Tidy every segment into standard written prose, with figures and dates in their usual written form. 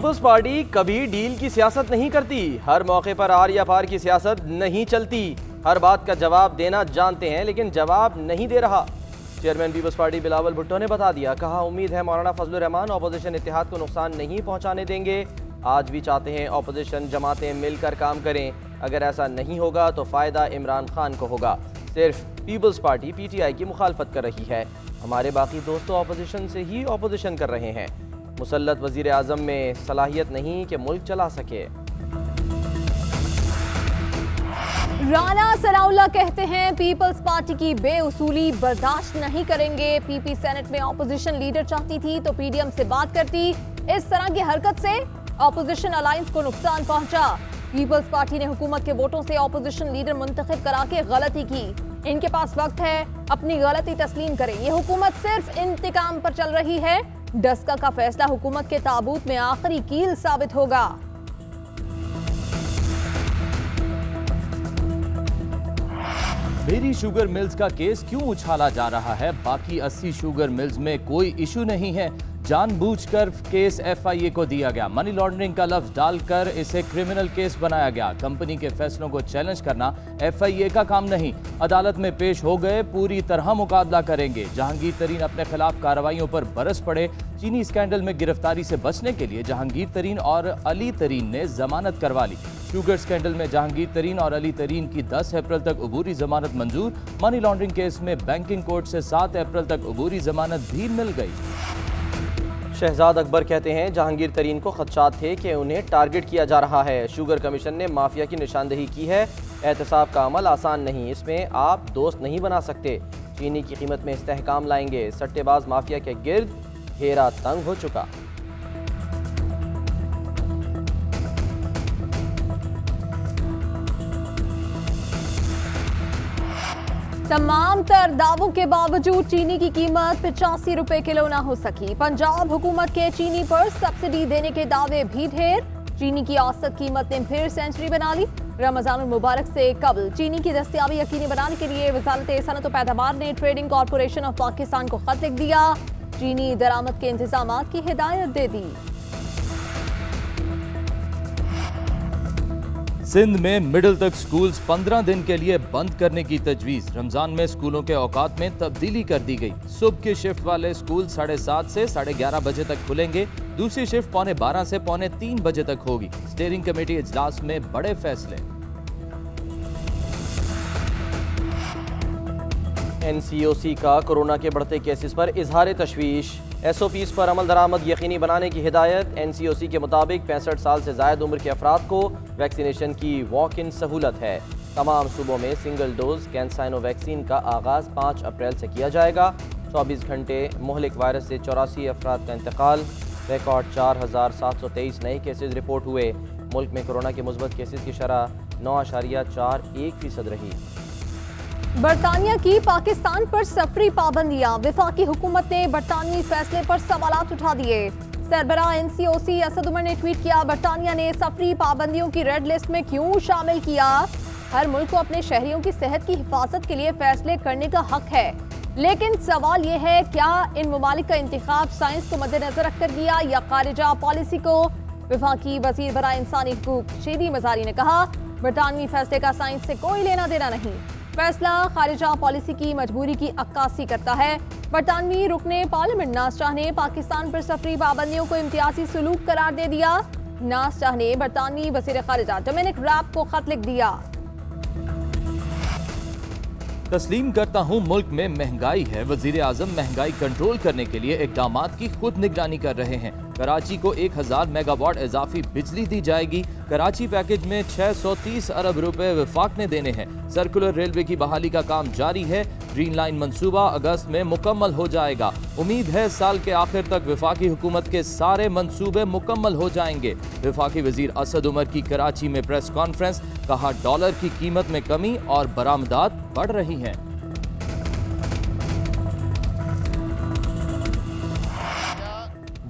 Peoples party कभी deal की सियासत नहीं करती, हर मौके पर आर या पार की सियासत नहीं चलती, हर बात का जवाब देना जानते हैं लेकिन जवाब नहीं दे रहा। चेयरमैन पीपल्स पार्टी बिलावल भुट्टो ने बता दिया, कहा उम्मीद है मौलाना फजलुर रहमान अपोजिशन इत्तेहाद को नुकसान नहीं पहुंचाने देंगे। आज भी चाहते हैं अपोजिशन जमातें मिलकर काम करें, अगर ऐसा नहीं होगा तो फ़ायदा इमरान खान को होगा। सिर्फ पीपल्स पार्टी PTI की मुखालफत कर रही है, हमारे बाकी दोस्त तो अपोजिशन से ही अपोजिशन कर रहे हैं। मुसल्लत वज़ीर आज़म में सलाहियत नहीं कि मुल्क चला सके। राना सनाउल्लाह कहते हैं पीपल्स पार्टी की बेउसूली बर्दाश्त नहीं करेंगे। PP सेनेट में ऑपोजिशन लीडर चाहती थी तो PDM से बात करती, इस तरह की हरकत से ऑपोजिशन अलायंस को नुकसान पहुंचा। पीपल्स पार्टी ने हुकूमत के वोटों से ऑपोजिशन लीडर मुंतखब करा के गलती की, इनके पास वक्त है अपनी गलती तस्लीम करें। ये हुकूमत सिर्फ इंतकाम पर चल रही है, डस्का का फैसला हुकूमत के ताबूत में आखिरी कील साबित होगा। मेरी शुगर मिल्स का केस क्यों उछाला जा रहा है? बाकी 80 शुगर मिल्स में कोई इशू नहीं है, जानबूझकर केस FIA को दिया गया। मनी लॉन्ड्रिंग का लफ्ज डालकर इसे क्रिमिनल केस बनाया गया। कंपनी के फैसलों को चैलेंज करना FIA का काम नहीं, अदालत में पेश हो गए पूरी तरह मुकाबला करेंगे। जहांगीर तरीन अपने खिलाफ कार्रवाइयों पर बरस पड़े। चीनी स्कैंडल में गिरफ्तारी से बचने के लिए जहांगीर तरीन और अली तरीन ने जमानत करवा ली। शुगर स्कैंडल में जहांगीर तरीन और अली तरीन की 10 अप्रैल तक अबूरी जमानत मंजूर। मनी लॉन्ड्रिंग केस में बैंकिंग कोर्ट से 7 अप्रैल तक अबूरी जमानत भी मिल गई। शहजाद अकबर कहते हैं जहांगीर तरीन को खदशात थे कि उन्हें टारगेट किया जा रहा है। शुगर कमीशन ने माफिया की निशानदेही की है, एहतसाब का अमल आसान नहीं, इसमें आप दोस्त नहीं बना सकते। चीनी की कीमत में इस्तेहकाम लाएंगे, सट्टेबाज माफिया के गिर्द घेरा तंग हो चुका। तमाम तर दावों के बावजूद चीनी की कीमत 85 रुपए किलो ना हो सकी। पंजाब हुकूमत के चीनी पर सब्सिडी देने के दावे भी ढेर। चीनी की औसत कीमत ने फिर सेंचुरी बना ली। रमजान मुबारक से कबल चीनी की दस्तयाबी यकीनी बनाने के लिए वजारत सनअत व पैदावार ने ट्रेडिंग कॉरपोरेशन ऑफ पाकिस्तान को खत लिख दिया। चीनी दरामद के इंतजाम की हिदायत दे दी। सिंध में मिडिल तक स्कूल्स 15 दिन के लिए बंद करने की तजवीज़। रमजान में स्कूलों के औकात में तब्दीली कर दी गई। सुबह की शिफ्ट वाले स्कूल 7:30 से 11:30 बजे तक खुलेंगे, दूसरी शिफ्ट 12:15 से 3:45 बजे तक होगी। स्टीयरिंग कमेटी इजलास में बड़े फैसले। NCOC का कोरोना के बढ़ते केसेस पर इजहार तशवीश। SOPs पर अमल दरामद यकीनी बनाने की हिदायत। NCOC के मुताबिक 65 साल से ज़ायद उम्र के अफराद को वैक्सीनेशन की वॉक इन सहूलत है। तमाम सूबों में सिंगल डोज कैंसाइनो वैक्सीन का आगाज़ 5 अप्रैल से किया जाएगा। 24 घंटे मुहलिक वायरस से 84 अफराद का इंतकाल। रिकॉर्ड 4723 नए केसेज रिपोर्ट हुए। मुल्क में कोरोना के मुस्बत केसेज की शरह 9.41% रही। बरतानिया की पाकिस्तान पर सफरी पाबंदियां। वफाकी हुकूमत ने बरतानवी फैसले पर सवालात उठा दिए। सरबराह NCOC असद उमर ने ट्वीट किया, बरतानिया ने सफरी पाबंदियों की रेड लिस्ट में क्यों शामिल किया? हर मुल्क को अपने शहरियों की सेहत की हिफाजत के लिए फैसले करने का हक है, लेकिन सवाल यह है क्या इन ममालिक का इंतखाब साइंस को मद्देनजर रखकर किया या खारिजा पॉलिसी को? वफाकी वजीर बराए इंसानी हुकूक शीदी मजारी ने कहा, बरतानवी फैसले का साइंस से कोई लेना देना नहीं, फैसला खारिजा पॉलिसी की मजबूरी की अक्कासी करता है। बरतानवी रुकने पार्लियामेंट नाज शाह ने पाकिस्तान पर सफरी पाबंदियों को इम्तियाजी सलूक करार दे दिया। नाज शाह ने बरतानवी वजीर खारिजा डोमिनिक रैब को खत लिख दिया। तस्लीम करता हूँ मुल्क में महंगाई है, वजीर आजम महंगाई कंट्रोल करने के लिए इकदामात की खुद निगरानी कर रहे हैं। कराची को 1000 मेगावाट इजाफी बिजली दी जाएगी। कराची पैकेज में 630 अरब रुपए वफाक ने देने हैं। सर्कुलर रेलवे की बहाली का काम जारी है। ग्रीन लाइन मंसूबा अगस्त में मुकम्मल हो जाएगा। उम्मीद है साल के आखिर तक वफाकी हुकूमत के सारे मंसूबे मुकम्मल हो जाएंगे। वफाकी वजीर असद उमर की कराची में प्रेस कॉन्फ्रेंस, कहा डॉलर की कीमत में कमी और बरामदात बढ़ रही हैं।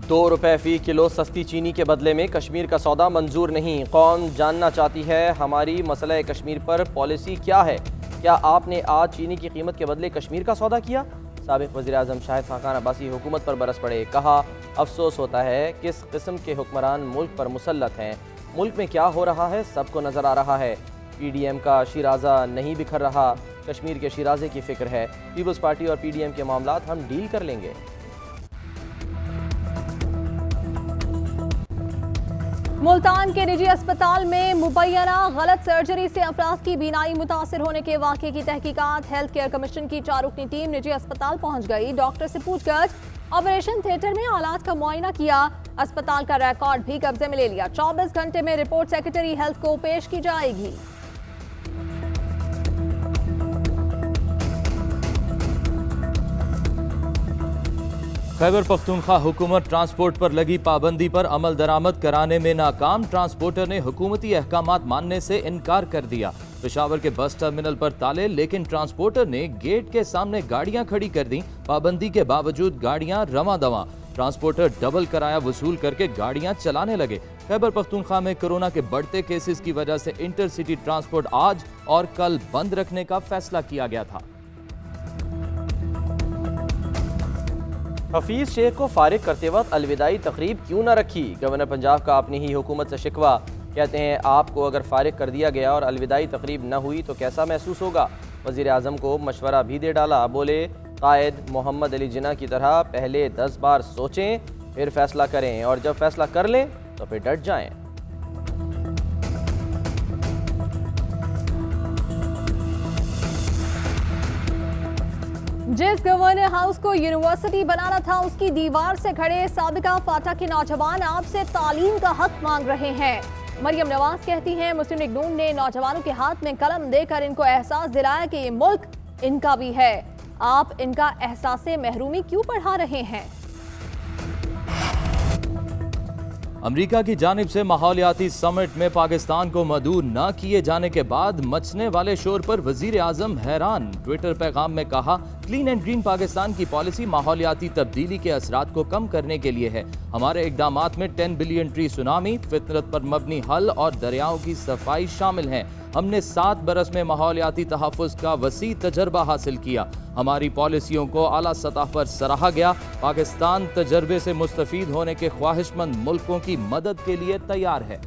₹2 फी किलो सस्ती चीनी के बदले में कश्मीर का सौदा मंजूर नहीं। कौन जानना चाहती है हमारी मसला कश्मीर पर पॉलिसी क्या है? क्या आपने आज चीनी की कीमत के बदले कश्मीर का सौदा किया? साबिक वज़ीर-ए-आज़म शाहिद खाकान अब्बासी हुकूमत पर बरस पड़े। कहा, अफसोस होता है किस किस्म के हुक्मरान मुल्क पर मुसल्लत हैं। मुल्क में क्या हो रहा है सबको नज़र आ रहा है। PDM का शिराजा नहीं बिखर रहा, कश्मीर के शिराजे की फिक्र है। पीपल्स पार्टी और PDM के मामलात हम डील कर लेंगे। मुल्तान के निजी अस्पताल में मुबैना गलत सर्जरी से अफराद की बीनाई मुतासर होने के वाक़े की तहकीकात। हेल्थ केयर कमीशन की 4 रुकनी टीम निजी अस्पताल पहुंच गई। डॉक्टर से पूछकर ऑपरेशन थिएटर में हालात का मुआयना किया। अस्पताल का रिकॉर्ड भी कब्जे में ले लिया। 24 घंटे में रिपोर्ट सेक्रेटरी हेल्थ को पेश की जाएगी। खैबर पख्तूनख्वा हुकूमत ट्रांसपोर्ट पर लगी पाबंदी पर अमल दरामद कराने में नाकाम। ट्रांसपोर्टर ने हुकूमती अहकामात मानने से इनकार कर दिया। पेशावर के बस टर्मिनल पर ताले, लेकिन ट्रांसपोर्टर ने गेट के सामने गाड़ियां खड़ी कर दी। पाबंदी के बावजूद गाड़ियां रवां दवां। ट्रांसपोर्टर डबल किराया वसूल करके गाड़ियां चलाने लगे। खैबर पख्तूनख्वा में कोरोना के बढ़ते केसेस की वजह से इंटरसिटी ट्रांसपोर्ट आज और कल बंद रखने का फैसला किया गया था। हफीज शेख को फारिग करते वक्त अलविदाई तकरीब क्यों न रखी? गवर्नर पंजाब का अपनी ही हुकूमत से शिकवा। कहते हैं आपको अगर फारिग कर दिया गया और अलविदाई तकरीब न हुई तो कैसा महसूस होगा? वज़ीर आज़म को मशवरा भी दे डाला। बोले, कायद मोहम्मद अली जिन्ना की तरह पहले 10 बार सोचें फिर फैसला करें, और जब फैसला कर लें तो फिर डट जाएं। जिस गवर्नर हाउस को यूनिवर्सिटी बनाना था उसकी दीवार से खड़े साबिका फाटा के नौजवान आपसे तालीम का हक मांग रहे हैं। मरियम नवाज कहती हैं मुस्लिम लीग नून ने नौजवानों के हाथ में कलम देकर इनको एहसास दिलाया कि ये मुल्क इनका भी है। आप इनका एहसासे महरूमी क्यों बढ़ा रहे हैं? अमेरिका की जानिब से माहौलियाती समिट में पाकिस्तान को मदऊ न किए जाने के बाद मचने वाले शोर पर वजीर आजम हैरान। ट्विटर पैगाम में कहा, क्लीन एंड ग्रीन पाकिस्तान की पॉलिसी माहौलियाती तब्दीली के असरात को कम करने के लिए है। हमारे इकदामात में 10 बिलियन ट्री सुनामी, फितरत पर मबनी हल और दरियाओं की सफाई शामिल हैं। हमने 7 बरस में माहौलियाती तहफ़्फ़ुज़ का वसी तजर्बा हासिल किया। हमारी पॉलिसियों को आला सतह पर सराहा गया। पाकिस्तान तजर्बे से मुस्तफ़ीद होने के ख्वाहिशमंद मुल्कों की मदद के लिए तैयार है।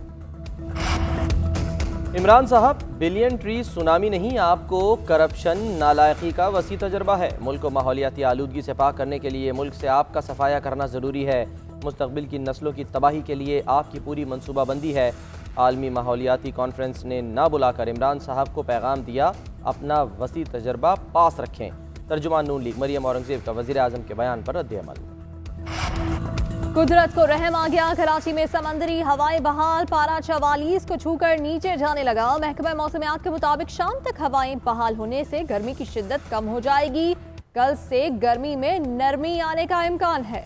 इमरान साहब, बिलियन ट्री सुनामी नहीं, आपको करप्शन नालायकी का वसी तजर्बा है। मुल्क को माहौलियाती आलूदगी से पाक करने के लिए मुल्क से आपका सफाया करना ज़रूरी है। मुस्तकबिल की नस्लों की तबाही के लिए आपकी पूरी मनसूबाबंदी है। आलमी माहौलियाती कॉन्फ्रेंस ने ना बुलाकर इमरान साहब को पैगाम दिया, अपना वसी तजर्बा पास रखें। तर्जुमान नून लीग मरियम औरंगजेब का वज़ीर आज़म के बयान पर रद्द-ए-अमल। कुदरत को रहम आ गया। कराची में समंदरी हवाएं बहाल, पारा 44 को छूकर नीचे जाने लगा। महकमा मौसमियात के मुताबिक शाम तक हवाएं बहाल होने से गर्मी की शिद्दत कम हो जाएगी। कल से गर्मी में नरमी आने का इम्कान है।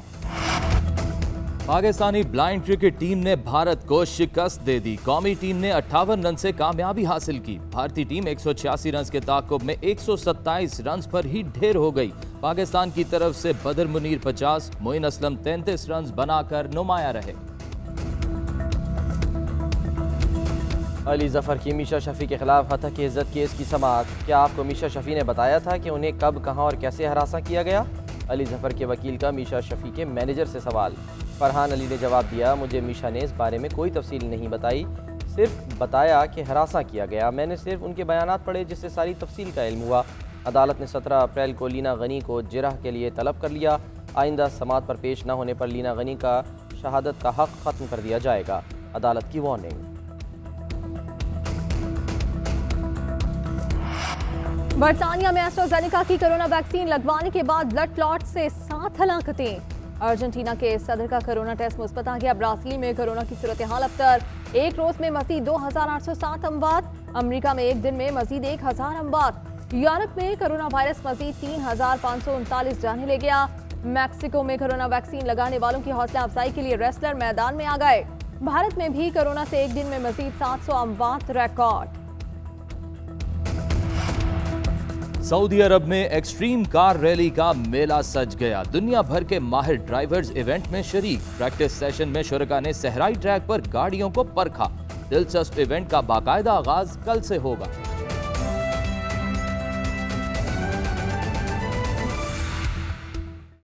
पाकिस्तानी ब्लाइंड क्रिकेट टीम ने भारत को शिकस्त दे दी। कौमी टीम ने 58 रन से कामयाबी हासिल की। भारतीय टीम 186 रन के ताक़ुब में 127 रन पर ही ढेर हो गई। पाकिस्तान की तरफ से बदर मुनीर 50, मोइन असलम 33 रन बनाकर नुमाया रहे। अली जफर की मीशा शफी के खिलाफ हतक इज्जत केस की समाअत। क्या आपको मीशा शफी ने बताया था कि उन्हें कब, कहां और कैसे हरासा किया गया? अली जफर के वकील का मीशा शफी के मैनेजर से सवाल। फरहान अली ने जवाब दिया, मुझे मीशा ने इस बारे में कोई तफसील नहीं बताई, सिर्फ बताया कि हरासा किया गया। मैंने सिर्फ उनके बयानात पढ़े जिससे सारी तफसील का इल्म हुआ। अदालत ने 17 अप्रैल को लीना गनी को जिरह के लिए तलब कर लिया। आइंदा समाअत पर पेश न होने पर लीना गनी का शहादत का हक ख़त्म कर दिया जाएगा। अदालत की वार्निंग। बरतानिया में एस्ट्राजेनेका की कोरोना वैक्सीन लगवाने के बाद ब्लड क्लॉट से 7 हलाकतें। अर्जेंटीना के सदर का कोरोना टेस्ट मुस्बत आ गया। ब्राजील में कोरोना की सूरत हाल अबतर, एक रोज में मजीद 2807 अमवात। अमेरिका में एक दिन में मजीद 1000 अमवात। यूरोप में कोरोना वायरस मजीद 3539 जाने ले गया। मैक्सिको में कोरोना वैक्सीन लगाने वालों की हौसला अफजाई के लिए रेसलर मैदान में आ गए। भारत में भी कोरोना से एक दिन में मजीद 700 अमवात रिकॉर्ड। सऊदी अरब में एक्सट्रीम कार रैली का मेला सज गया। दुनिया भर के माहिर ड्राइवर्स इवेंट में शरीक। प्रैक्टिस सेशन में शुरका ने सहराई ट्रैक पर गाड़ियों को परखा। दिलचस्प इवेंट का बाकायदा आगाज कल से होगा।